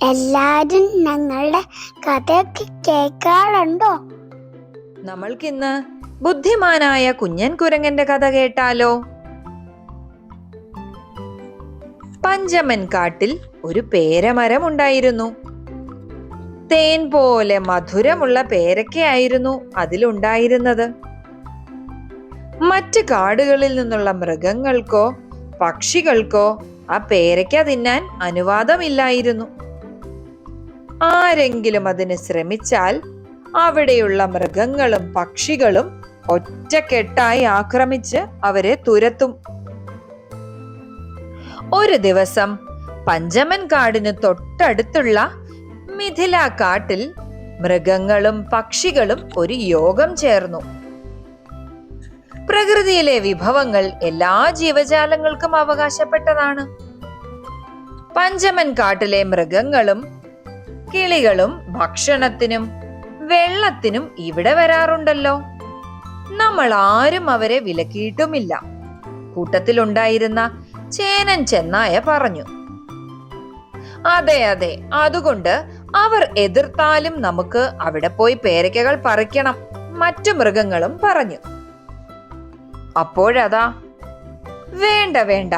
എല്ലാരും ഞങ്ങളുടെ കഥയൊക്കെ കേൾക്കാറുണ്ടോ? നമ്മൾക്കിന്ന് ബുദ്ധിമാനായ കുഞ്ഞൻ കുരങ്ങന്റെ കഥ കേട്ടാലോ? പഞ്ചമൻ കാട്ടിൽ ഒരു പേരമരം ഉണ്ടായിരുന്നു. തേൻ പോലെ മധുരമുള്ള പേരക്കയായിരുന്നു അതിലുണ്ടായിരുന്നത്. മറ്റ് കാടുകളിൽ നിന്നുള്ള മൃഗങ്ങൾക്കോ പക്ഷികൾക്കോ ആ പേരയ്ക്ക തിന്നാൻ അനുവാദമില്ലായിരുന്നു. ആരെങ്കിലും അതിന് ശ്രമിച്ചാൽ അവിടെയുള്ള മൃഗങ്ങളും പക്ഷികളും ഒറ്റക്കെട്ടായി ആക്രമിച്ച് അവരെ തുരത്തും. ഒരു ദിവസം പഞ്ചമൻ കാടിന് തൊട്ടടുത്തുള്ള മിഥില കാട്ടിൽ മൃഗങ്ങളും പക്ഷികളും ഒരു യോഗം ചേർന്നു. പ്രകൃതിയിലെ വിഭവങ്ങൾ എല്ലാ ജീവജാലങ്ങൾക്കും അവകാശപ്പെട്ടതാണ്. പഞ്ചമൻ കാട്ടിലെ മൃഗങ്ങളും കിളികളും ഭക്ഷണത്തിനും വെള്ളത്തിനും ഇവിടെ വരാറുണ്ടല്ലോ. നമ്മൾ ആരും അവരെ വിലക്കിയിട്ടുമില്ല. കൂട്ടത്തിലുണ്ടായിരുന്ന ചേനൻ ചെന്നായ പറഞ്ഞു, അതെ അതെ, അതുകൊണ്ട് അവർ എതിർത്താലും നമുക്ക് അവിടെ പോയി പേരയ്ക്കകൾ പറിക്കണം, മറ്റു മൃഗങ്ങളും പറഞ്ഞു. അപ്പോഴതാ, വേണ്ട വേണ്ട,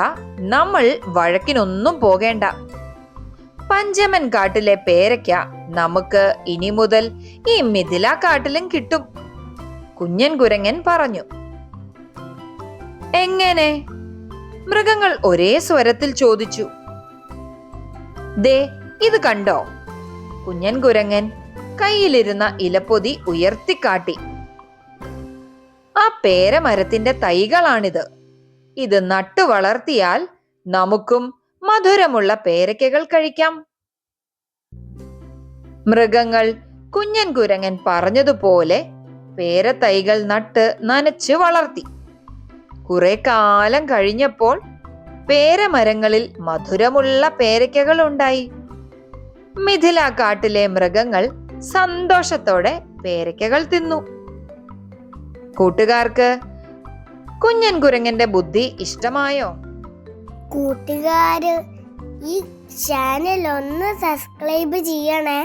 നമ്മൾ വഴക്കിനൊന്നും പോകേണ്ട. പഞ്ചമൻ കാട്ടിലെ പേരയ്ക്ക നമുക്ക് ഇനി മുതൽ ഈ മിഥില കാട്ടിലും കിട്ടും, കുഞ്ഞൻ കുരങ്ങൻ പറഞ്ഞു. എങ്ങനെ? മൃഗങ്ങൾ ഒരേ സ്വരത്തിൽ ചോദിച്ചു. ദേ, ഇത് കണ്ടോ? കുഞ്ഞൻ കുരങ്ങൻ കയ്യിലിരുന്ന ഇലപ്പൊതി ഉയർത്തിക്കാട്ടി. ആ പേരമരത്തിന്റെ തൈകളാണിത്. ഇത് നട്ടു വളർത്തിയാൽ നമുക്കും മധുരമുള്ള പേരയ്ക്കകൾ കഴിക്കാം. മൃഗങ്ങൾ കുഞ്ഞൻ കുരങ്ങൻ പറഞ്ഞതുപോലെ പേരത്തൈകൾ നട്ട് നനച്ച് വളർത്തി. കുറെ കാലം കഴിഞ്ഞപ്പോൾ പേരമരങ്ങളിൽ മധുരമുള്ള പേരയ്ക്കകൾ ഉണ്ടായി. മിഥില കാട്ടിലെ മൃഗങ്ങൾ സന്തോഷത്തോടെ പേരയ്ക്കകൾ തിന്നു. കൂട്ടുകാർക്ക് കുഞ്ഞൻ കുരങ്ങന്റെ ബുദ്ധി ഇഷ്ടമായോ? കൂട്ടുകാര്, ഈ ചാനൽ ഒന്ന് സബ്സ്ക്രൈബ് ചെയ്യണേ.